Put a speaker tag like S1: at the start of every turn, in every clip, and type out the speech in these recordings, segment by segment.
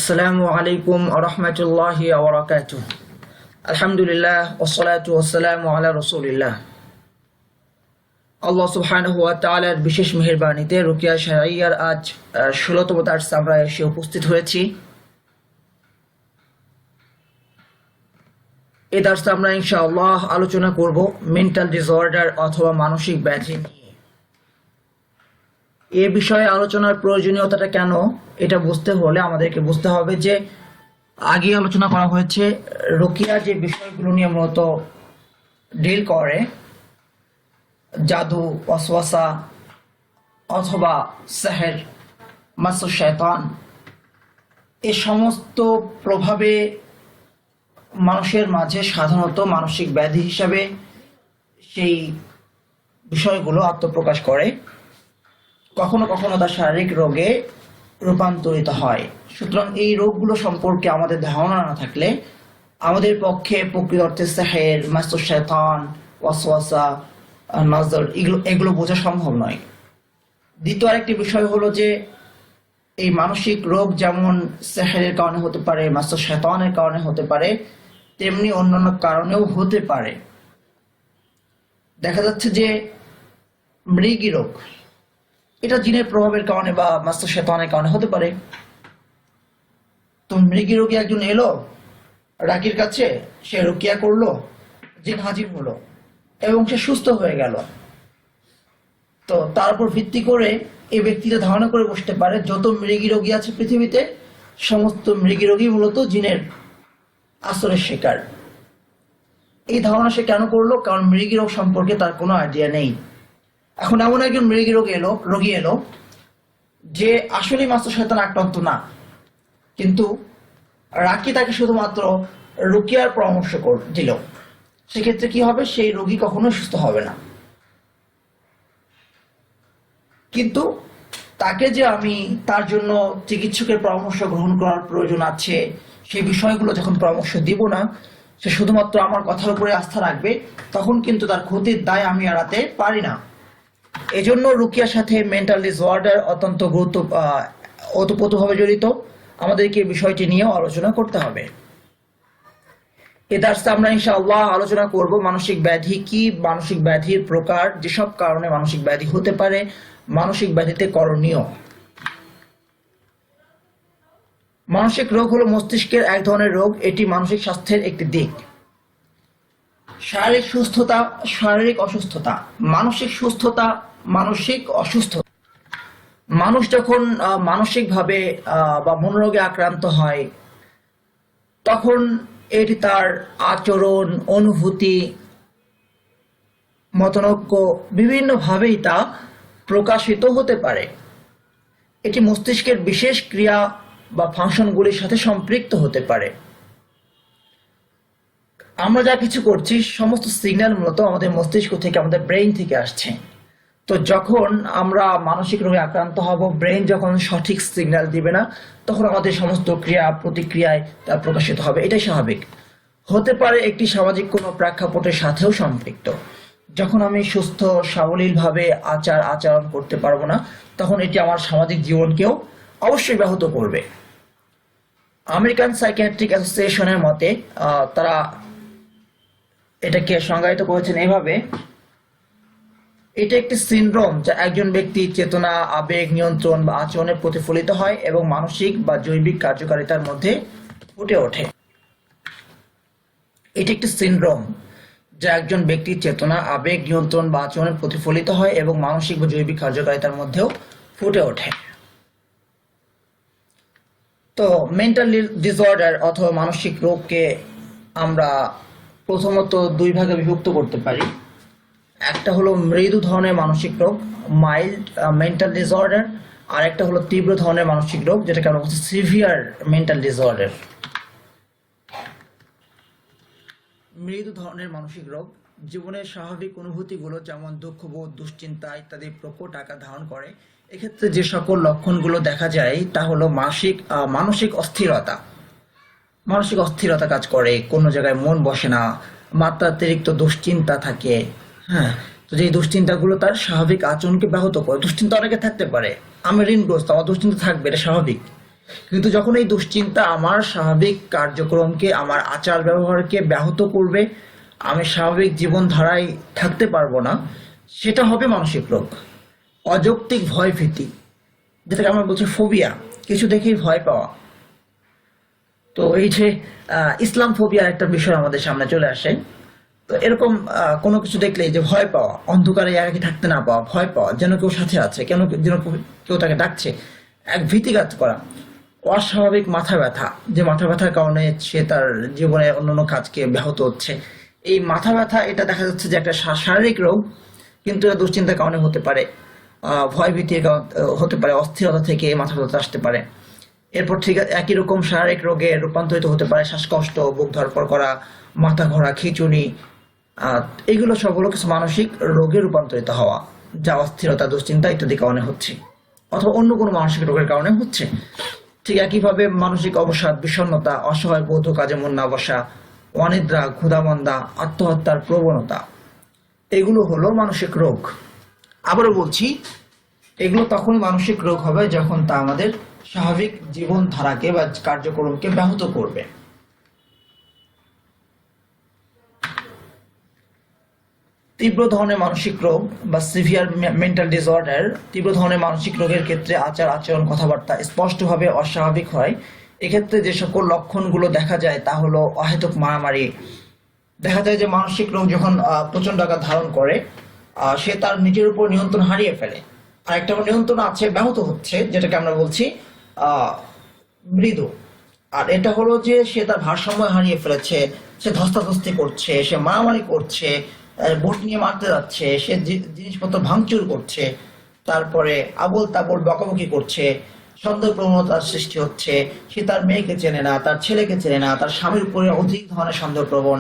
S1: আসসালামু আলাইকুম আরহামতুল্লাহি ওয়া আলহামদুলিল্লাহ ওয়াসসালাতু ওয়াসসালামু আলা রাসূলিল্লাহ। আল্লাহ সুবহানাহু ওয়া তাআলার বিশেষ মেহেরবানিতে রুকিয়া শারঈয়ার আজ 16তম দার্সে আমরা এসে উপস্থিত হয়েছি। এই দার্সে আমরা ইনশাআল্লাহ আলোচনা করব মেন্টাল ডিসঅর্ডার অথবা মানসিক ব্যাধি নিয়ে। এ বিষয়ে আলোচনার প্রয়োজনীয়তাটা কেন, এটা বুঝতে হলে আমাদেরকে বুঝতে হবে যে আগে আলোচনা করা হয়েছে রুকিয়া যে বিষয়গুলো নিয়ে মূলত ডিল করে, জাদু, ওয়াসওয়াসা অথবা সেহের, মাসু শয়তান, এই সমস্ত প্রভাবে মানুষের মাঝে সাধারণত মানসিক ব্যাধি হিসাবে সেই বিষয়গুলো আত্মপ্রকাশ করে। কখনো কখনো তা শারীরিক রোগে রূপান্তরিত হয়। সুতরাং এই রোগগুলো সম্পর্কে আমাদের ধারণা না থাকলে আমাদের পক্ষে প্রকৃত অর্থে সেহের, মাসু শয়তান, ওয়াসওয়াসা, নজর এগুলো বোঝা সম্ভব নয়। দ্বিতীয় আরেকটি বিষয় হলো যে এই মানসিক রোগ যেমন সেহেরের কারণে হতে পারে, মাসু শয়তানের কারণে হতে পারে, তেমনি অন্যান্য কারণেও হতে পারে। দেখা যাচ্ছে যে মৃগী রোগ, এটা জিনের প্রভাবের কারণে বা মাসু শয়তানের কারণে হতে পারে। তো মৃগী রোগী একজন এলো রাকির কাছে, সে রুকিয়া করলো, জিন হাজির হলো এবং সে সুস্থ হয়ে গেল। তো তার উপর ভিত্তি করে এই ব্যক্তিটা ধারণা করে বসতে পারে যত মৃগী রোগী আছে পৃথিবীতে সমস্ত মৃগী রোগী মূলত জিনের আসরের শিকার। এই ধারণা সে কেন করলো? কারণ মৃগী রোগ সম্পর্কে তার কোনো আইডিয়া নেই। এখন এমন একজন মৃগী রোগী এলো যে আসলে মাসু শয়তান আক্রান্ত না, কিন্তু রাকি তাকে শুধুমাত্র রুকিয়ার পরামর্শ দিল। সেক্ষেত্রে কি হবে? সেই রোগী কখনো সুস্থ হবে না। কিন্তু তাকে যে আমি তার জন্য চিকিৎসকের পরামর্শ গ্রহণ করার প্রয়োজন আছে সেই বিষয়গুলো যখন পরামর্শ দিব না, সে শুধুমাত্র আমার কথার উপরে আস্থা রাখবে, তখন কিন্তু তার ক্ষতির দায় আমি এড়াতে পারি না। এজন্য রুকিয়ার সাথে মেন্টাল ডিসঅর্ডার অত্যন্ত ওতপ্রোতভাবে জড়িত। আমাদেরকে বিষয়টি নিয়েও আলোচনা করতে হবে। এ দার্সে আমরা ইনশাআল্লাহ আলোচনা করব মানসিক ব্যাধি কি, মানসিক ব্যাধির প্রকার, যেসব কারণে মানসিক ব্যাধি হতে পারে, মানসিক ব্যাধিতে করণীয়। মানসিক রোগ হলো মস্তিষ্কের এক ধরনের রোগ। এটি মানসিক স্বাস্থ্যের একটি দিক। শারীরিক সুস্থতা, শারীরিক অসুস্থতা, মানসিক সুস্থতা, মানসিক অসুস্থতা। মানুষ যখন মানসিকভাবে বা মনোরোগে আক্রান্ত হয় তখন এটি তার আচরণ, অনুভূতি, মতানৈক্য বিভিন্নভাবেই তা প্রকাশিত হতে পারে। এটি মস্তিষ্কের বিশেষ ক্রিয়া বা ফাংশনগুলির সাথে সম্পৃক্ত হতে পারে। আমরা যা কিছু করছি সমস্ত সিগন্যাল মূলত আমাদের মস্তিষ্ক থেকে, আমাদের ব্রেইন থেকে আসছে। তো যখন আমরা মানসিক রোগে আক্রান্ত হব, ব্রেইন যখন সঠিক সিগন্যাল দিবে না, তখন আমাদের সমস্ত ক্রিয়া প্রতিক্রিয়ায় তা প্রকাশিত হবে। এটাই স্বাভাবিক। হতে পারে একটি সামাজিক কোনো প্রেক্ষাপটের সাথেও সম্পৃক্ত। যখন আমি সুস্থ সাবলীলভাবে আচরণ করতে পারবো না, তখন এটি আমার সামাজিক জীবনকেও অবশ্যই ব্যাহত করবে। আমেরিকান সাইকিয়াট্রিক অ্যাসোসিয়েশনের মতে তারা এটাকে সংজ্ঞায়িত করেছেন এভাবে: এটা একটি সিনড্রোম যা একজন ব্যক্তির চেতনা, আবেগ, নিয়ন্ত্রণ বা আচরণে প্রতিফলিত হয় এবং মানসিক বা জৈবিক কার্যকারিতার মধ্যে ফুটে ওঠে। এটি একটি সিনড্রোম যা একজন ব্যক্তির চেতনা, আবেগ, নিয়ন্ত্রণ বা আচরণে প্রতিফলিত হয় এবং মানসিক বা জৈবিক কার্যকারিতার মধ্যেও ফুটে ওঠে। তো মেন্টাল ডিসঅর্ডার অথবা মানসিক রোগকে আমরা প্রথমত দুই ভাগে বিভক্ত করতে পারি। একটা হলো মৃদু ধরনের মানসিক রোগ, মাইল্ড মেন্টাল ডিসঅর্ডার, আর একটা হলো তীব্র ধরনের মানসিক রোগ, যেটাকে আমরা বলছি সিভিয়ার মেন্টাল ডিসঅর্ডার। মৃদু ধরনের মানসিক রোগ জীবনের স্বাভাবিক অনুভূতিগুলো যেমন দুঃখবোধ, দুশ্চিন্তা ইত্যাদি প্রকট আকার ধারণ করে। এক্ষেত্রে যে সকল লক্ষণগুলো দেখা যায় তা হলো মানসিক অস্থিরতা। মানসিক অস্থিরতা কাজ করে, কোনো জায়গায় মন বসে না, মাত্রাতিরিক্ত দুশ্চিন্তা থাকে। হ্যাঁ, তো যে দুশ্চিন্তাগুলো তার স্বাভাবিক আচরণকে ব্যাহত করে। দুশ্চিন্তা অনেকে থাকতে পারে, আমি ঋণগ্রস্ত, আমার দুশ্চিন্তা থাকবে, এটা স্বাভাবিক। কিন্তু যখন এই দুশ্চিন্তা আমার স্বাভাবিক কার্যক্রমকে, আমার আচার ব্যবহারকে ব্যাহত করবে, আমি স্বাভাবিক জীবনধারায় থাকতে পারবো না, সেটা হবে মানসিক রোগ। অযৌক্তিক ভয় ভীতি, যেটাকে আমরা বলছি ফোবিয়া, কিছু দেখেই ভয় পাওয়া। তো এই যে ইসলাম ফোবিয়ার একটা বিষয় আমাদের সামনে চলে আসে। তো এরকম কোনো কিছু দেখলে যে ভয় পাওয়া, অন্ধকারে একাকী থাকতে না পাওয়া, ভয় পাওয়া, যেন কেউ সাথে আছে, যেন কেউ তাকে ডাকছে, এক ভীতি কাজ করা। অস্বাভাবিক মাথা ব্যথা, যে মাথা ব্যথার কারণে সে তার জীবনের অন্যান্য কাজকে ব্যাহত হচ্ছে। এই মাথা ব্যথা, এটা দেখা যাচ্ছে যে একটা শারীরিক রোগ, কিন্তু এটা দুশ্চিন্তার কারণে হতে পারে, ভয় ভীতির কারণ হতে পারে, অস্থিরতা থেকে মাথা ব্যথা আসতে পারে। এরপর ঠিক একই রকম শারীরিক রোগে রূপান্তরিত হতে পারে শ্বাসকষ্ট, বুক ধড়ফড় করা, মাথা ঘোরা, খিঁচুনি। আহ এগুলো সব হলো কিছু মানসিক রোগে রূপান্তরিত হওয়া, যা অস্থিরতা, দুশ্চিন্তা ইত্যাদি কারণে হচ্ছে, অথবা অন্য কোনো মানসিক রোগের কারণে হচ্ছে। ঠিক একইভাবে মানসিক অবসাদ, বিষণ্ণতা, অসহায় বোধ, কাজে মন না বসা, অনিদ্রা, ক্ষুধামন্দা, আত্মহত্যার প্রবণতা, এগুলো হলো মানসিক রোগ। আবারও বলছি, এগুলো তখনই মানসিক রোগ হবে যখন তা আমাদের স্বাভাবিক জীবনধারাকে বা কার্যক্রমকে ব্যাহত করবে। তীব্র ধরনের মানসিক রোগ বা সিভিয়ার মেন্টাল ডিসঅর্ডার, তীব্র ধরনের মানসিক রোগের ক্ষেত্রে আচার আচরণ, কথাবার্তা স্পষ্টভাবে অস্বাভাবিক হয়। এক্ষেত্রে যে সকল লক্ষণগুলো দেখা যায় তা হলো অহেতুক মারামারি। দেখা যায় যে মানসিক রোগ যখন প্রচন্ড আকার ধারণ করে, সে তার নিজের উপর নিয়ন্ত্রণ হারিয়ে ফেলে। আর একটা নিয়ন্ত্রণ আছে, ব্যাহত হচ্ছে, যেটাকে আমরা বলছি মৃদু। আর এটা হলো যে সে তার ভারসাম্য হারিয়ে ফেলেছে, সে ধস্তাধস্তি করছে, সে মারামারি করছে, বোট নিয়ে মারতে যাচ্ছে, সে জিনিসপত্র ভাঙচুর করছে, তারপরে আবোল তাবোল বকাবকি করছে, সন্দেহ প্রবণতার সৃষ্টি হচ্ছে, সে তার মেয়েকে চেনে না, তার ছেলেকে চেনে না, তার স্বামীর উপরে অধিক ধরনের সন্দেহ প্রবণ।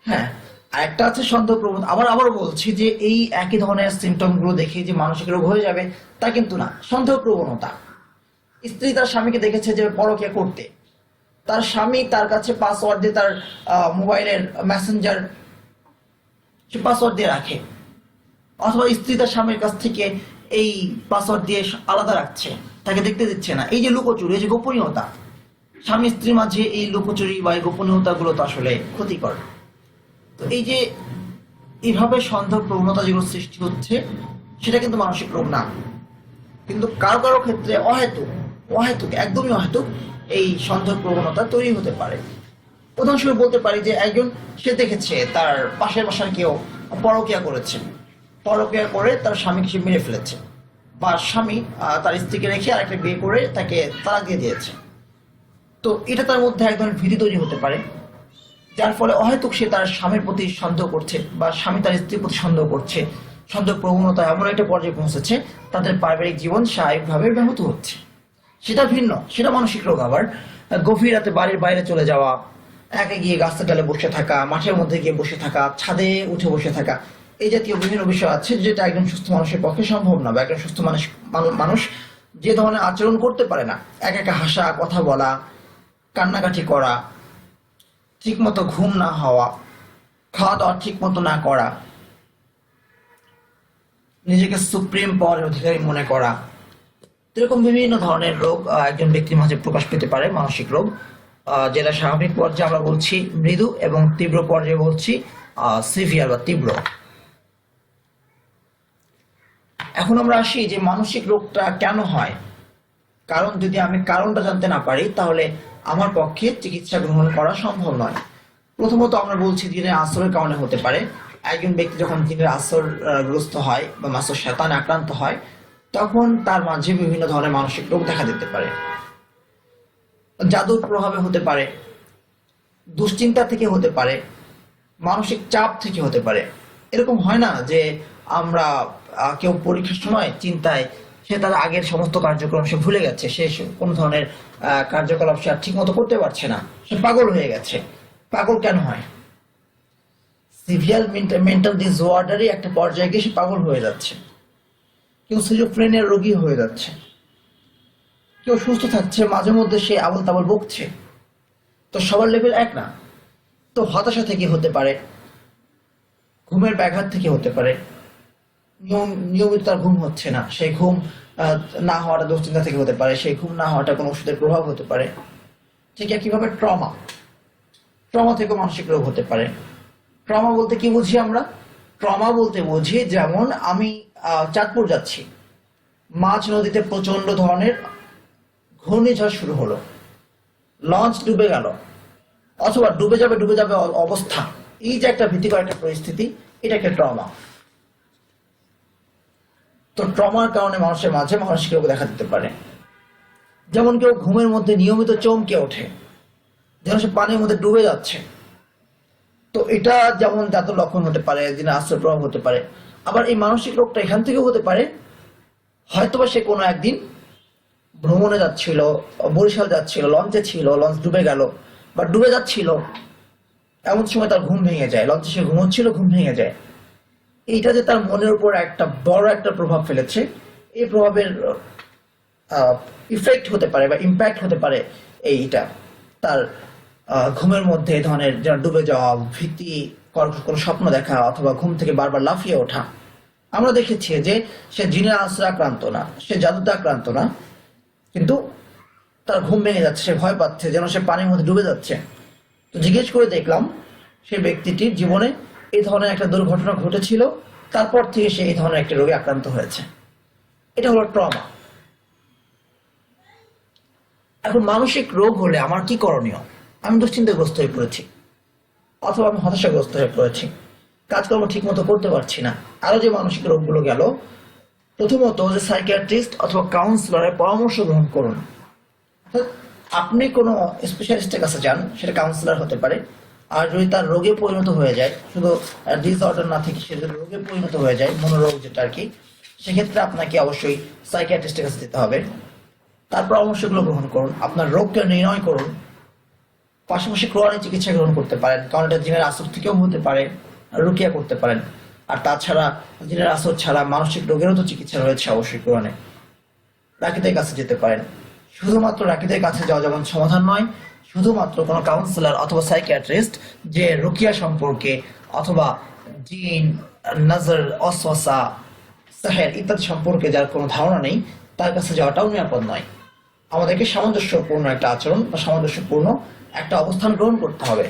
S1: হ্যাঁ, আর একটা আছে সন্দেহ প্রবণ। আবার বলছি যে এই একই ধরনের সিমটম গুলো দেখে যে মানসিক রোগ হয়ে যাবে তা কিন্তু না। সন্দেহ প্রবণতা, স্ত্রী তার স্বামীকে দেখেছে যে পরকীয়া করতে, তার স্বামী তার কাছে পাসওয়ার্ড দিয়ে তার মোবাইলের মেসেঞ্জার সে পাসওয়ার্ড দিয়ে রাখে, অথবা স্ত্রী তার স্বামীর কাছ থেকে এই পাসওয়ার্ড দিয়ে আলাদা রাখছে, তাকে দেখতে দিচ্ছে না। এই যে লুকোচুরি, এই যে গোপনীয়তা, স্বামী স্ত্রীর মাঝে এই লুকোচুরি বা এই গোপনীয়তা গুলো তো আসলে ক্ষতিকর। তো এই যে এইভাবে সন্দেহ প্রবণতা যেগুলো সৃষ্টি হচ্ছে, সেটা কিন্তু মানসিক রোগ না। কিন্তু কারো কারো ক্ষেত্রে অহেতুক একদমই অহেতুক এই সন্দেহ প্রবণতা তৈরি হতে পারে। উদাহরণস্বরূপ বলতে পারি যে একজন, সে দেখেছে তার পাশের বাসার কেউ পরকীয়া করেছে, পরকীয়া করে তার স্বামীকে সে মেরে ফেলেছে, বা স্বামী তার স্ত্রীকে রেখে আরেকটা বিয়ে করে তাকে তালাক দিয়ে দিয়েছে। তো এটা তার মধ্যে এক ধরনের ভীতি তৈরি হতে পারে, যার ফলে অহেতুক সে তার স্বামীর প্রতি সন্দেহ করছে, বা স্বামী তার স্ত্রীর প্রতি সন্দেহ করছে। সন্দেহ প্রবণতা এমন একটা পর্যায়ে পৌঁছেছে তাদের পারিবারিক জীবন স্বাভাবিকভাবে ব্যাহত হচ্ছে। সেটা ভিন্ন, সেটা মানসিক রোগ। আবার গভীর রাতে বাড়ির বাইরে চলে যাওয়া, একে গিয়ে গাছের ডালে বসে থাকা, মাঠের মধ্যে গিয়ে বসে থাকা, ছাদে উঠে বসে থাকা, এই জাতীয় বিভিন্ন বিষয় আছে যেটা একজন সুস্থ মানুষের পক্ষে সম্ভব না। বা একজন সুস্থ মানুষ যে ধরনের আচরণ করতে পারে না, একা একা হাসা, কথা বলা, কান্নাকাটি করা, ঠিক মতো ঘুম না হওয়া, খাওয়া দাওয়া ঠিক মতো না করা, নিজেকে সুপ্রিম পাওয়ারের অধিকারী মনে করা, এরকম বিভিন্ন ধরনের রোগ একজন ব্যক্তির মাঝে প্রকাশ পেতে পারে, মানসিক রোগ। যেটা স্বাভাবিক পর্যায়ে আমরা বলছি মৃদু, এবং তীব্র পর্যায়ে বলছি সিভিয়ার বা তীব্র। এখন আমরা আসি যে মানসিক রোগটা কেন হয়। কারণ যদি আমি কারণটা জানতে না পারি, তাহলে আমার পক্ষে চিকিৎসা গ্রহণ করা সম্ভব নয়। প্রথমত আমরা বলছি জিনের আসরের কারণে হতে পারে। একজন ব্যক্তি যখন জিনের আসর গ্রস্ত হয় বা মাসর শয়তানে আক্রান্ত হয়, তখন তার মাঝে বিভিন্ন ধরনের মানসিক রোগ দেখা দিতে পারে। জাদুর প্রভাবে হতে পারে, দুশ্চিন্তা থেকে হতে পারে, মানসিক চাপ থেকে হতে পারে। এরকম হয় না যে আমরা কেউ পরীক্ষার সময় চিন্তায় সে তার আগের সমস্ত কার্যক্রম সে ভুলে গেছে, সে কোনো ধরনের কার্যকলাপ সে আর ঠিক মতো করতে পারছে না, সে পাগল হয়ে গেছে। পাগল কেন হয়? সিভিয়ার মেন্টাল ডিসঅর্ডারই একটা পর্যায়ে গিয়ে সে পাগল হয়ে যাচ্ছে। কেউ সিজোফ্রেনিয়ার রোগী হয়ে যাচ্ছে, কেউ সুস্থ থাকছে, মাঝে মধ্যে সে আবল তাবল বকছে। তো সবার লেভেল এক না। তো হতাশা থেকে হতে পারে, ঘুমের ব্যাঘাত থেকে হতে পারে, নিয়মিত তার ঘুম হচ্ছে না, সেই ঘুম আহ, না হওয়াটা দুশ্চিন্তা থেকে হতে পারে, সেই ঘুম না হওয়াটা কোনো ওষুধের প্রভাব হতে পারে। ঠিক একইভাবে ট্রমা, ট্রমা থেকেও মানসিক রোগ হতে পারে। ট্রমা বলতে কি বুঝি আমরা? ট্রমা বলতে বুঝি যেমন আমি চাঁদপুর যাচ্ছি, মাঝ নদীতে প্রচন্ড ধরনের ঘূর্ণিঝড় শুরু হলো, লঞ্চ ডুবে গেল, অথবা ডুবে যাবে অবস্থা, এই যে একটা ভীতিকর একটা পরিস্থিতি, এটা একটা ট্রমা। তো ট্রমার কারণে মানুষের মাঝে মানসিক রোগ দেখা দিতে পারে। যেমন কেউ ঘুমের মধ্যে নিয়মিত চমকে ওঠে, যেন সে পানির মধ্যে ডুবে যাচ্ছে। তো এটা যেমন জাতীয় লক্ষণ হতে পারে, দিনে আশ্রয় প্রভাব হতে পারে। আবার এই মানসিক রোগটা এখান থেকেও হতে পারে, হয়তোবা সে কোনো একদিন ভ্রমণে যাচ্ছিল, বরিশাল যাচ্ছিল, লঞ্চে ছিল, লঞ্চ ডুবে গেল বা ডুবে যাচ্ছিল, এমন সময় তার ঘুম ভেঙে যায়, লঞ্চে সে ঘুমোচ্ছিল, ঘুম ভেঙে যায়। এইটা যে তার মনের উপর একটা বড় একটা প্রভাব ফেলেছে, এই প্রভাবের ইফেক্ট হতে পারে বা ইম্প্যাক্ট হতে পারে এইটা তার ঘুমের মধ্যে এই ধরনের যেন ডুবে যাওয়া, ভীতি, কোনো স্বপ্ন দেখা, অথবা ঘুম থেকে বারবার লাফিয়ে ওঠা। আমরা দেখেছি যে সে জিনের আশ্রয় আক্রান্ত না, সে জাদুতে আক্রান্ত না, কিন্তু তার ঘুম ভেঙে যাচ্ছে, সে ভয় পাচ্ছে, যেন সে পানির মধ্যে ডুবে যাচ্ছে। তো জিজ্ঞেস করে দেখলাম সেই ব্যক্তিটির জীবনে এই ধরনের একটা দুর্ঘটনা ঘটেছিল, তারপর থেকে সে এই ধরনের একটা রোগে আক্রান্ত হয়েছে। এটা হলো ট্রমা। এখন মানসিক রোগ হলে আমার কি করণীয়? আমি দুশ্চিন্তাগ্রস্ত হয়ে পড়েছি, অথবা আমি হতাশাগ্রস্ত হয়ে পড়েছি, কাজকর্ম ঠিক মতো করতে পারছি না। আরো যে মানসিক রোগগুলো গেল, প্রথমত যে সাইকিয়াট্রিস্ট অথবা কাউন্সিলরের পরামর্শ গ্রহণ করুন। অর্থাৎ আপনি কোনো স্পেশালিস্টের কাছে যান, সেটা কাউন্সিলর হতে পারে। আর যদি তার রোগে পরিণত হয়ে যায়, শুধু ডিসঅর্ডার না থেকে সে যদি রোগে পরিণত হয়ে যায়, মনোরোগ যেটা আর কি, সেক্ষেত্রে আপনাকে অবশ্যই সাইকিয়াট্রিস্টের কাছে যেতে হবে। তার পরামর্শগুলো গ্রহণ করুন, আপনার রোগকে নির্ণয় করুন, পাশাপাশি কোরআনি চিকিৎসা গ্রহণ করতে পারেন, কারণ এটা জিনের আসর থেকেও হতে পারে, রুকিয়া করতে পারেন। আর তাছাড়া জিনের আসর ছাড়া মানসিক রোগেরও তো চিকিৎসা রয়েছে অবশ্যই কোরআনে। রাকিদের কাছে যেতে পারেন। শুধুমাত্র রাকিদের কাছে যাওয়া যেমন সমাধান নয়, শুধুমাত্র কোনো কাউন্সিলর অথবা সাইকিয়াট্রিস্ট যে রুকিয়া সম্পর্কে অথবা জিন, নজর, অসওয়াসা, সাহের ইত্যাদি সম্পর্কে যার কোনো ধারণা নেই, তার কাছে যাওয়াটাও নিরাপদ নয়। আমাদেরকে সামঞ্জস্যপূর্ণ একটা আচরণ বা সামঞ্জস্যপূর্ণ একটা অবস্থান গ্রহণ করতে হবে।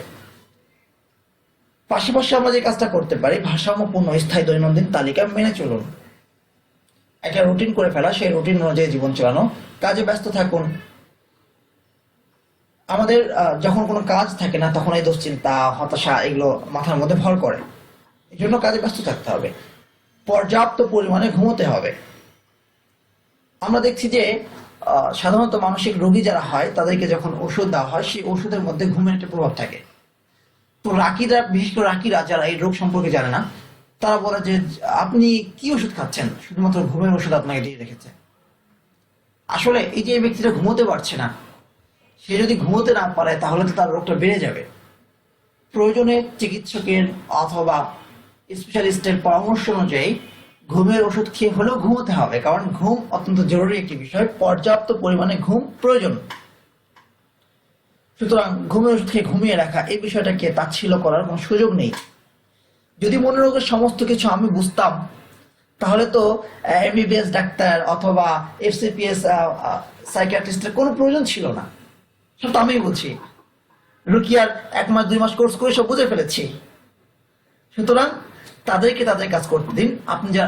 S1: পাশাপাশি আমরা যে কাজটা করতে পারি, ভারসাম্যপূর্ণ স্থায়ী দৈনন্দিন তালিকা মেনে চলুন। একটা রুটিন করে ফেলা, সেই রুটিন অনুযায়ী জীবন চালানো, কাজে ব্যস্ত থাকুন। আমাদের যখন কোনো কাজ থাকে না, তখন এই দুশ্চিন্তা, হতাশা এগুলো মাথার মধ্যে ভর করে। এই জন্য কাজে ব্যস্ত থাকতে হবে, পর্যাপ্ত পরিমাণে ঘুমোতে হবে। আমরা দেখছি যে সাধারণত মানসিক রোগী যারা হয়, তাদেরকে যখন ওষুধ দেওয়া হয়, সেই ওষুধের মধ্যে ঘুমের একটা প্রভাব থাকে। তো রাকিরা, বিশেষ করে রাকিরা যারা এই রোগ সম্পর্কে জানে না, তারা বলে যে আপনি কি ওষুধ খাচ্ছেন, শুধুমাত্র ঘুমের ওষুধ আপনাকে দিয়ে রেখেছে। আসলে এই যে এই ব্যক্তিটা ঘুমোতে পারছে না, সে যদি ঘুমোতে না পারে তাহলে তো তার রোগটা বেড়ে যাবে। প্রয়োজনে চিকিৎসকের অথবা স্পেশালিস্টের পরামর্শ অনুযায়ী ঘুমের ওষুধ খেয়ে হলেও ঘুমোতে হবে, কারণ ঘুম অত্যন্ত জরুরি একটি বিষয়, পর্যাপ্ত পরিমাণে ঘুম প্রয়োজন। সুতরাং ঘুমের ওষুধ খেয়ে ঘুমিয়ে রাখা, এই বিষয়টাকে তাচ্ছিল্য করার কোনো সুযোগ নেই। যদি মনোরোগের সমস্ত কিছু আমি বুঝতাম, তাহলে তো এমবিবিএস ডাক্তার অথবা এফসিপিএস সাইকিয়াট্রিস্টের কোনো প্রয়োজন ছিল না। সব তো আমি বুঝি, রুকিয়ার 1 মাস 2 মাস কোর্স করে সব বুঝে ফেলেছি। সুতরাং তাদেরকে তাদের কাজ করতে দিন।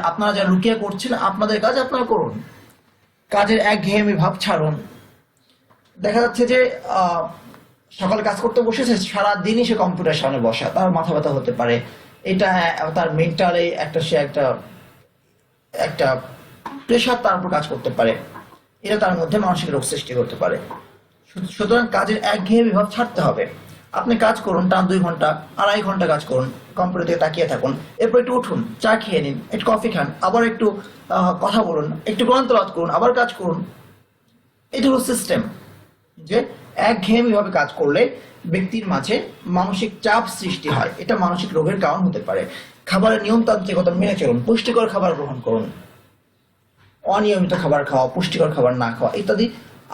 S1: আপনারা যারা রুকিয়া করছেন, আপনাদের কাজ আপনারা করুন। কাজের একঘেয়েমি ভাব ছাড়ুন। দেখা যাচ্ছে যে সকালে কাজ করতে বসেছে, সারাদিনই সে কম্পিউটার সামনে বসা, তার মাথা ব্যথা হতে পারে। এটা তার মেন্টালি সে একটা প্রেশার তার উপর কাজ করতে পারে। এটা তার মধ্যে মানসিক রোগ সৃষ্টি করতে পারে। সুতরাং কাজের একঘেয়েমি ভাব ছাড়তে হবে। আপনি কাজ করুন, টান 2 ঘন্টা 2.5 ঘন্টা কাজ করুন, কম্পিউটার থেকে তাকিয়ে থাকুন, এরপর একটু উঠুন, চা খেয়ে নিন, একটু কফি খান, আবার একটু কথা বলুন, একটু কোরআন তেলাওয়াত করুন, আবার কাজ করুন। এটা হলো সিস্টেম। যে একঘেয়েমি ভাবে কাজ করলে ব্যক্তির মাঝে মানসিক চাপ সৃষ্টি হয়, এটা মানসিক রোগের কারণ হতে পারে। খাবারের নিয়মতান্ত্রিকতা মেনে চলুন, পুষ্টিকর খাবার গ্রহণ করুন। অনিয়মিত খাবার খাওয়া, পুষ্টিকর খাবার না খাওয়া ইত্যাদি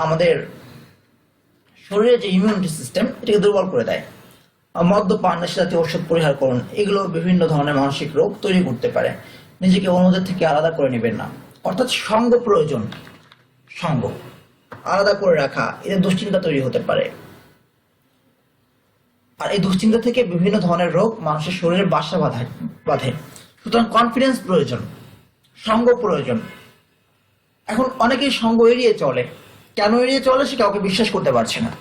S1: আমাদের শরীরের যে ইমিউনিটি সিস্টেম, এটাকে দুর্বল করে দেয়। মদ্যপান, নেশাজাতীয় ওষুধ পরিহার করুন, এগুলো বিভিন্ন ধরনের মানসিক রোগ তৈরি করতে পারে। নিজেকে অন্যদের থেকে আলাদা করে নেবেন না। অর্থাৎ সঙ্গ প্রয়োজন। সঙ্গ আলাদা করে রাখা, এতে দুশ্চিন্তা তৈরি হতে পারে। আর এই দুশ্চিন্তা থেকে বিভিন্ন ধরনের রোগ মানুষের শরীরে বাসা বাঁধে। সুতরাং কনফিডেন্স প্রয়োজন, সঙ্গ প্রয়োজন। এখন অনেকেই সঙ্গ এড়িয়ে চলে। কেন এড়িয়ে চলে? সে কাউকে বিশ্বাস করতে পারছে না।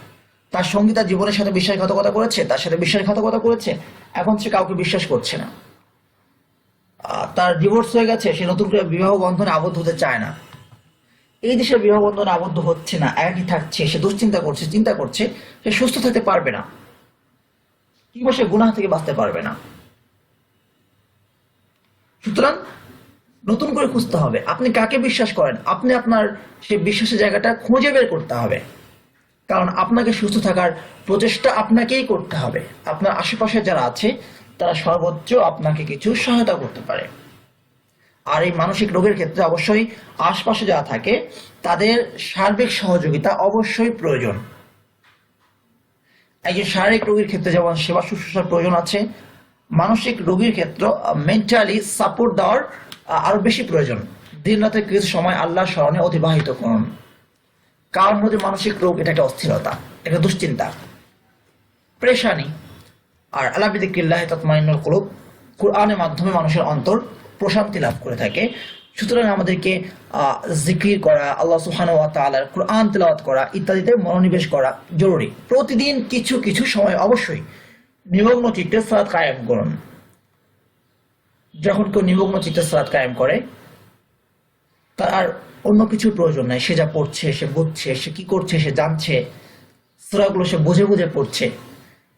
S1: তার সঙ্গী তার জীবনের সাথে বিশ্বাসঘাতকতা করেছে, তার সাথে বিশ্বাসঘাতকতা করেছে, এখন সে কাউকে বিশ্বাস করছে না। তার ডিভোর্স হয়ে গেছে, সে নতুন করে বিবাহ বন্ধনে আবদ্ধ হতে চায় না। এই দেশে বিবাহ বন্ধনে আবদ্ধ হচ্ছে না, একই থাকছে, সে দুশ্চিন্তা করছে, চিন্তা করছে, সে সুস্থ থাকতে পারবে না, কিংবা সে গুনাহ থেকে বাঁচতে পারবে না। সুতরাং নতুন করে খুঁজতে হবে আপনি কাকে বিশ্বাস করেন। আপনি আপনার সেই বিশ্বাসের জায়গাটা খুঁজে বের করতে হবে, কারণ আপনাকে সুস্থ থাকার প্রচেষ্টা আপনাকেই করতে হবে। আপনার আশেপাশে যারা আছে তারা সর্বোচ্চ আপনাকে কিছু সহায়তা করতে পারে। আর এই মানসিক রোগের ক্ষেত্রে অবশ্যই আশপাশে যারা থাকে তাদের সার্বিক সহযোগিতা অবশ্যই প্রয়োজন। একজন শারীরিক রোগীর ক্ষেত্রে যেমন সেবা শুশ্রূষার প্রয়োজন আছে, মানসিক রোগীর ক্ষেত্রে মেন্টালি সাপোর্ট দেওয়ার আরো বেশি প্রয়োজন। দিন রাতে কিছু সময় আল্লাহর স্মরণে অতিবাহিত করুন। কারণ মধ্যে মানসিক রোগ এটা একটা অস্থিরতা, একটা দুশ্চিন্তা, পেরেশানি। আর আলা বিযিকরিল্লাহি তাতমাইন্নুল কুলুব, কোরআনের মাধ্যমে মানুষের অন্তর প্রশান্তি লাভ করে থাকে। সুতরাং আমাদেরকে জিকির করা, আল্লাহ সুবহানাহু ওয়া তাআলার কোরআন তেলাওয়াত করা ইত্যাদিতে মনোনিবেশ করা জরুরি। প্রতিদিন কিছু কিছু সময় অবশ্যই নিমগ্ন চিত্তে সালাত কায়েম করুন। যখন কেউ নিমগ্ন চিত্তে সালাত কায়েম করে তার আর অন্য কিছুর প্রয়োজন নাই। সে যা পড়ছে, সে বুঝছে, সে কি করছে, সে জানছে, সূরাগুলো সে বুঝে বুঝে পড়ছে।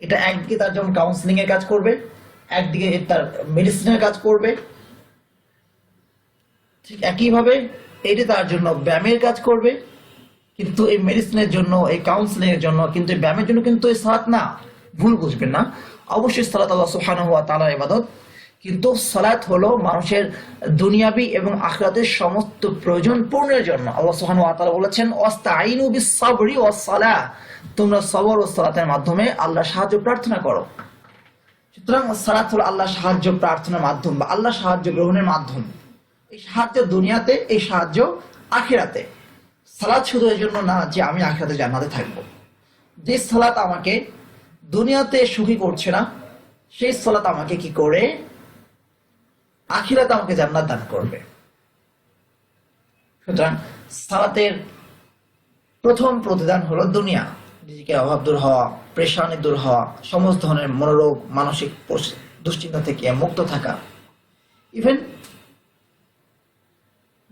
S1: এটা একদিকে তার যেমন কাউন্সিলিং এর কাজ করবে, একদিকে তার মেডিসিনের কাজ করবে। ঠিক একইভাবে এটি তার জন্য ব্যায়ামের কাজ করবে। কিন্তু এই মেডিসিনের জন্য, এই কাউন্সিলিং এর জন্য, কিন্তু এই ব্যায়ামের জন্য কিন্তু এই সালাত না। ভুল বুঝবেন না, অবশ্যই সালাত আল্লাহ সুবহানাহু ওয়া তাআলার ইবাদত, কিন্তু সালাত হলো মানুষের দুনিয়াবি এবং আখিরাতের সমস্ত প্রয়োজন পূরণের জন্য। আল্লাহ সুবহানাহু ওয়া তাআলা বলেছেন ওয়াস্তাঈনু বিস-সাবরি ওয়াস-সালাহ, তোমরা সবর ও সালাতের মাধ্যমে আল্লাহর সাহায্য প্রার্থনা করো। সুতরাং সালাত হলো আল্লাহর সাহায্য প্রার্থনার মাধ্যম বা আল্লাহর সাহায্য গ্রহণের মাধ্যম। এই সাহায্য দুনিয়াতে, এই সাহায্য আখিরাতে। সালাত শুধু এই জন্য না যে আমি আখিরাতে জান্নাতে থাকবো। যে সালাত আমাকে দুনিয়াতে সুখী করছে না, সেই সালাত আমাকে কি করে আখিরাতে আমাকে জান্নাত দান করবে। সুতরাং সালাতের প্রথম প্রতিদান হলো দুনিয়া, নিজেকে অভাব দূর হওয়া, পেরেশানি দূর হওয়া, সমস্ত ধরনের মনোরোগ, মানসিক দুশ্চিন্তা থেকে মুক্ত থাকা। ইভেন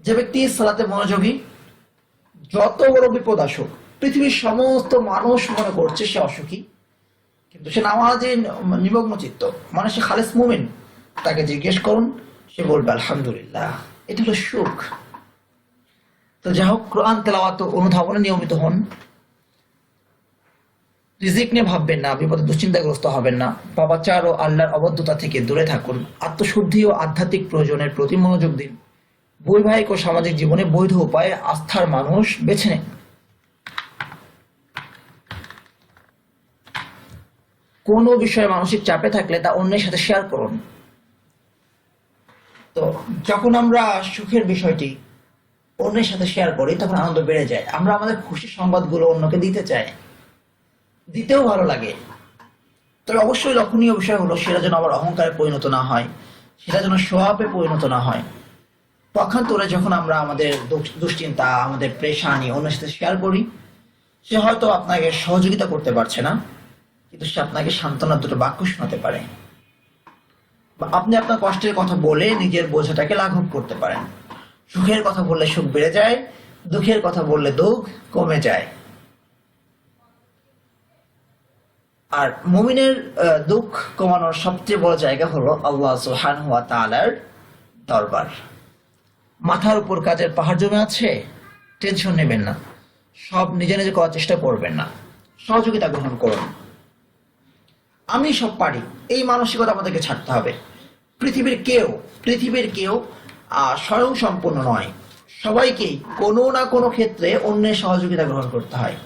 S1: যে ব্যক্তি সালাতে মনোযোগী, যত বড় বিপদ আসুক, পৃথিবীর সমস্ত মানুষ মনে করছে সে অসুখী, কিন্তু সে নামাজে নিমগ্ন চিত্ত, মানে সে খালিস মুমিন, তাকে জিজ্ঞেস করুন, সে বলবে আলহামদুলিল্লাহ। এটা হলো সুখ। তো যাই হোক, কোরআন তেলাওয়াত অনুধাবনে নিয়মিত হন। রিজিক নিয়ে ভাববেন না, বিপদে দুশ্চিন্তাগ্রস্ত হবেন না। পাপাচার ও আল্লাহর অবদ্ধতা থেকে দূরে থাকুন। আত্মশুদ্ধি ও আধ্যাত্মিক প্রয়োজনের প্রতি মনোযোগ দিন। বৈবাহিক ও সামাজিক জীবনে বৈধ উপায়ে আস্থার মানুষ বেছে নেন। কোনো বিষয়ে মানসিক চাপে থাকলে তা অন্যের সাথে শেয়ার করুন। তো যখন আমরা সুখের বিষয়টি অন্যের সাথে শেয়ার করি তখন আনন্দ বেড়ে যায়। আমরা আমাদের খুশির সংবাদগুলো অন্যকে দিতে চাই, দিতেও ভালো লাগে। তবে অবশ্যই লক্ষণীয় বিষয় হলো সেটা যেন আবার অহংকারে পরিণত না হয়, সেটা যেন স্বভাবে পরিণত না হয়। পক্ষান্তরে যখন আমরা আমাদের দুশ্চিন্তা, আমাদের পেরেশানি অন্যের সাথে শেয়ার করি, সে হয়তো আপনাকে সহযোগিতা করতে পারছে না, কিন্তু সে আপনাকে সান্ত্বনার দুটো বাক্য শোনাতে পারে। বা আপনি আপনার কষ্টের কথা বলে নিজের বোঝাটাকে লাঘব করতে পারেন। সুখের কথা বললে সুখ বেড়ে যায়, দুঃখের কথা বললে দুঃখ কমে যায়। আর মুমিনের দুঃখ কমানোর সবচেয়ে বড় জায়গা হলো আল্লাহ সুবহানাহু ওয়া তাআলার দরবার। মাথার উপর কাজের পাহাড় জমে আছে, টেনশন নেবেন না, সব নিজে নিজে করার চেষ্টা করবেন না, সহযোগিতা গ্রহণ করুন। আমি সব পারি, এই মানসিকতা আমাদেরকে ছাড়তে হবে। পৃথিবীর কেউ স্বয়ং সম্পূর্ণ নয়। সবাইকেই কোনো না কোনো ক্ষেত্রে অন্যের সহযোগিতা গ্রহণ করতে হয়।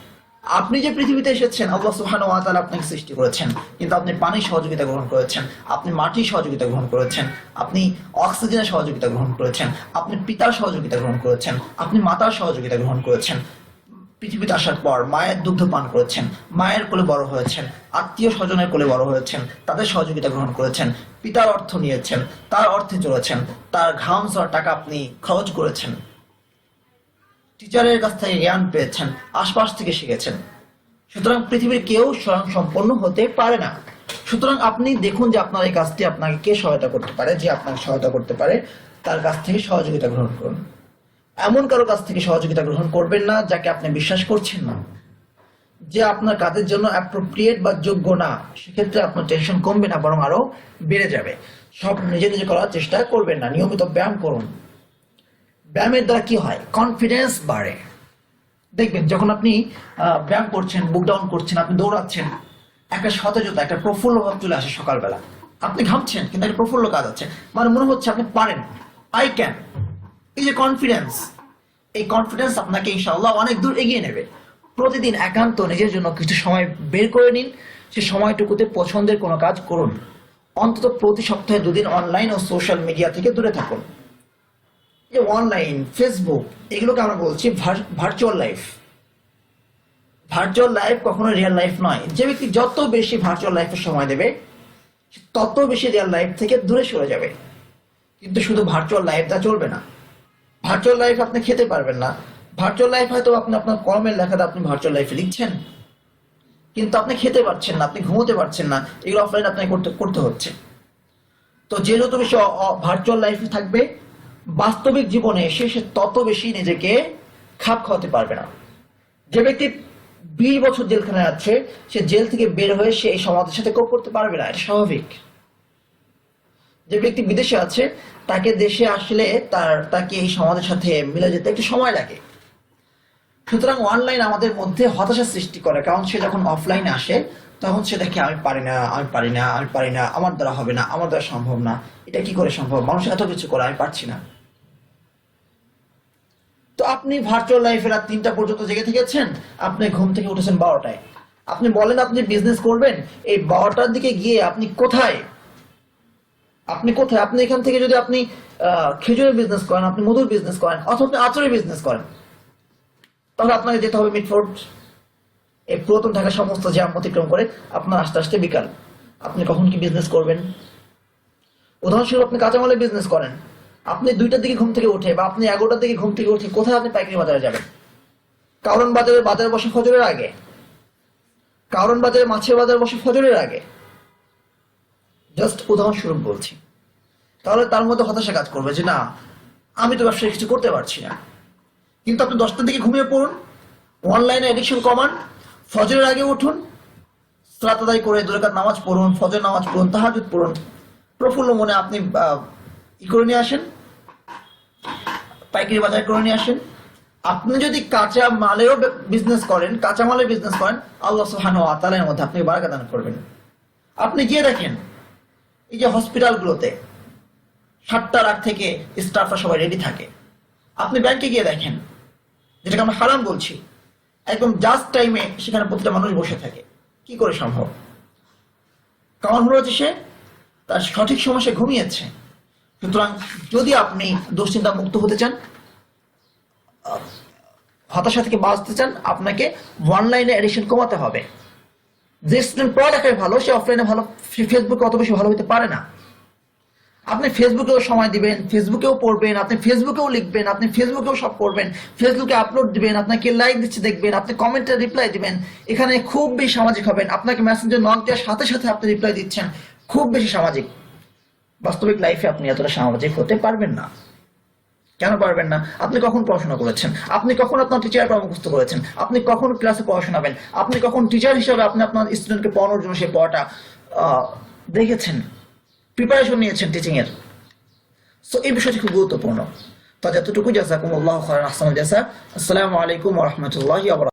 S1: আপনি যে পৃথিবীতে এসেছেন, আল্লাহ সুবহানাহু ওয়া তাআলা আপনাকে সৃষ্টি করেছেন, কিন্তু আপনি পানির সহযোগিতা গ্রহণ করেছেন, আপনি মাটির সহযোগিতা গ্রহণ করেছেন, আপনি অক্সিজেনের সহযোগিতা গ্রহণ করেছেন, আপনি পিতার সহযোগিতা গ্রহণ করেছেন, আপনি মাতার সহযোগিতা গ্রহণ করেছেন। পৃথিবীতে আসার পর মায়ের দুগ্ধ পান করেছেন, মায়ের কোলে বড় হয়েছেন, আত্মীয় স্বজনের কোলে বড় হয়েছেন, তাদের সহযোগিতা গ্রহণ করেছেন, পিতার অর্থ নিয়েছেন, তার অর্থে চলেছেন, তার ঘাম ঝরা টাকা আপনি খরচ করেছেন, টিচারের কাছ থেকে জ্ঞান পেয়েছেন, আশপাশ থেকে শিখেছেন। সুতরাং পৃথিবীর কেউ স্বয়ং সম্পন্ন হতে পারে না। সুতরাং আপনি দেখুন যে আপনার এই কাজটি আপনাকে কে সহায়তা করতে পারে, যে আপনাকে সহায়তা করতে পারে তার কাছ থেকে সহযোগিতা গ্রহণ করুন। এমন কারো কাছ থেকে সহযোগিতা গ্রহণ করবেন না যাকে আপনি বিশ্বাস করছেন না, যে আপনার কাজের জন্য অ্যাপ্রোপ্রিয়েট বা যোগ্য না। সেক্ষেত্রে আপনার টেনশন কমবে না, বরং আরো বেড়ে যাবে। সব নিজে নিজে করার চেষ্টা করবেন না, নিয়মিত ব্যায়াম করুন। ব্যায়ামের দ্বারা কি হয়? কনফিডেন্স বাড়ে। দেখবেন যখন আপনি ব্যায়াম করছেন, বুক ডাউন করছেন, আপনি দৌড়াচ্ছেন, একটা সতেজতা, একটা প্রফুল্ল ভাব চলে আসে সকালবেলা। আপনি ঘামছেন কিন্তু একটা প্রফুল্ল কাজ আছে, মানে মনে হচ্ছে আপনি পারেন, আই ক্যান। এই যে কনফিডেন্স, এই কনফিডেন্স আপনাকে ইনশাআল্লাহ অনেক দূর এগিয়ে নেবে। প্রতিদিন একান্ত নিজের জন্য কিছু সময় বের করে নিন, সে সময়টুকুতে পছন্দের কোনো কাজ করুন। অন্তত প্রতি সপ্তাহে 2 দিন অনলাইন ও সোশ্যাল মিডিয়া থেকে দূরে থাকুন। যে অনলাইন, ফেসবুক, এগুলোকে আমরা বলছি ভার্চুয়াল লাইফ। ভার্চুয়াল লাইফ কখনো রিয়েল লাইফ নয়। যে ব্যক্তি যত বেশি ভার্চুয়াল লাইফে সময় দেবে, তত বেশি রিয়েল লাইফ থেকে দূরে সরে যাবে। কিন্তু শুধু ভার্চুয়াল লাইফটা চলবে না। ভার্চুয়াল লাইফ আপনি খেতে পারবেন না। ভার্চুয়াল লাইফ হয়তো আপনি আপনার কলমের লেখাটা আপনি ভার্চুয়াল লাইফে লিখছেন, কিন্তু আপনি খেতে পারছেন না, আপনি ঘুমোতে পারছেন না, এগুলো অফলাইন আপনাকে করতে হচ্ছে। তো যে যত বেশি ভার্চুয়াল লাইফে থাকবে, বাস্তবিক জীবনে এসে সে তত বেশি নিজেকে খাপ খাওয়াতে পারবে না। যে ব্যক্তি 20 বছর জেলখানায় আছে, সে জেল থেকে বের হয়ে সে এই সমাজের সাথে কোপ করতে পারবে না, এটা স্বাভাবিক। যে ব্যক্তি বিদেশে আছে, তাকে দেশে আসলে তাকে এই সমাজের সাথে মিলে যেতে একটু সময় লাগে। সুতরাং অনলাইন আমাদের মধ্যে হতাশা সৃষ্টি করে, কারণ সে যখন অফলাইনে আসে তখন সে দেখে আমি পারি না, আমি পারি না, আমি পারি না, আমার দ্বারা হবে না, আমার দ্বারা সম্ভব না, এটা কি করে সম্ভব, মানুষ এত কিছু করে, আমি পারছি না। তো আপনি ভার্চুয়াল লাইফে রাত 3টা পর্যন্ত জেগে থেকেছেন, আপনি ঘুম থেকে উঠেছেন 12টায়। আপনি বলেন আপনি বিজনেস করবেন, এই 12টার দিকে গিয়ে আপনি কোথায়? আপনি এখান থেকে যদি আপনি খেজুরের বিজনেস করেন, আপনি মধুর বিজনেস করেন, অথবা আপনি আচারের বিজনেস করেন, তাহলে আপনাকে যেতে হবে মিটফোর্ড। এই পুরাতন ঢাকা সমস্ত জ্যাম অতিক্রম করে আপনার আস্তে আস্তে বিকাল। আপনি কখন কি বিজনেস করবেন? উদাহরণস্বরূপ আপনি কাঁচামালের বিজনেস করেন, আপনি 2টার দিকে ঘুম থেকে উঠে বা আপনি 11টার দিকে ঘুম থেকে উঠে কোথায় আপনি পাইকারি বাজারে যাবেন? কারণ বাজারে বসে ফজরের আগে, কারণ বাজারে মাছের বাজার বসে ফজরের আগে। জাস্ট উদাহরণস্বরূপ বলছি। তাহলে তার মধ্যে হতাশা কাজ করবে যে না, আমি তো ব্যবসায় কিছু করতে পারছি না। কিন্তু আপনি 10টার দিকে ঘুমিয়ে পড়ুন, অনলাইনে এডিকশন কমান, ফজরের আগে উঠুন, সালাত আদায় করে 2 রাকাত নামাজ পড়ুন, ফজর নামাজ পড়ুন, তাহাজ্জুদ পড়ুন, প্রফুল্ল মনে আপনি করে নিয়ে আসেন, পাইকারি বাজার করে নিয়ে আসেন। আপনি যদি কাঁচা মালেরও বিজনেস করেন, কাঁচা মালের বিজনেস করেন, আল্লাহ সুবহানাহু ওয়া তাআলার মধ্যে আপনি বারাকা দান করবেন। আপনি গিয়ে দেখেন এই যে হসপিটালগুলোতে 7টার আগ থেকে স্টাফরা সবাই রেডি থাকে। আপনি ব্যাংকে গিয়ে দেখেন, যেটাকে আমরা হারাম বলছি, একদম জাস্ট টাইমে সেখানে প্রতিটা মানুষ বসে থাকে। কি করে সম্ভব? কারণ হলো যে সে তার সঠিক সময় সে ঘুমিয়েছে। সুতরাং যদি আপনি দুশ্চিন্তা মুক্ত হতে চান, হতাশা থেকে বাঁচতে চান, আপনাকে অনলাইনে এডিকশন কমাতে হবে। যে স্টুডেন্ট পড়ালেখায় ভালো, সে অফলাইনে ভালো, ফেসবুকে অত বেশি ভালো হতে পারে না। আপনি ফেসবুকেও সময় দিবেন, ফেসবুকেও পড়বেন, আপনি ফেসবুকেও লিখবেন, আপনি ফেসবুকেও সব করবেন, ফেসবুকে আপলোড দিবেন, আপনাকে লাইক দিচ্ছে দেখবেন, আপনি কমেন্টে রিপ্লাই দিবেন, এখানে খুব বেশি সামাজিক হবেন। আপনাকে মেসেঞ্জার নক দেওয়ার সাথে সাথে আপনি রিপ্লাই দিচ্ছেন, খুব বেশি সামাজিক। বাস্তবিক লাইফে আপনি এতটা সামাজিক হতে পারবেন না। কেন পারবেন না? আপনি কখন পড়াশোনা করেছেন? আপনি কখন আপনার টিচার মুখস্থ করেছেন? আপনি কখন ক্লাসে পড়াশোনাবেন? আপনি কখন টিচার হিসেবে আপনি আপনার স্টুডেন্টকে পড়ানোর জন্য সেই পড়াটা দেখেছেন, প্রিপারেশন নিয়েছেন টিচিং এর? সো এই বিষয়টি খুব গুরুত্বপূর্ণ। তো যতটুকু, জাযাকুমুল্লাহু খায়রান, আহসানুল জাযা। আসসালামু আলাইকুম ওয়া রাহমাতুল্লাহি ওয়া বারাকাতুহু।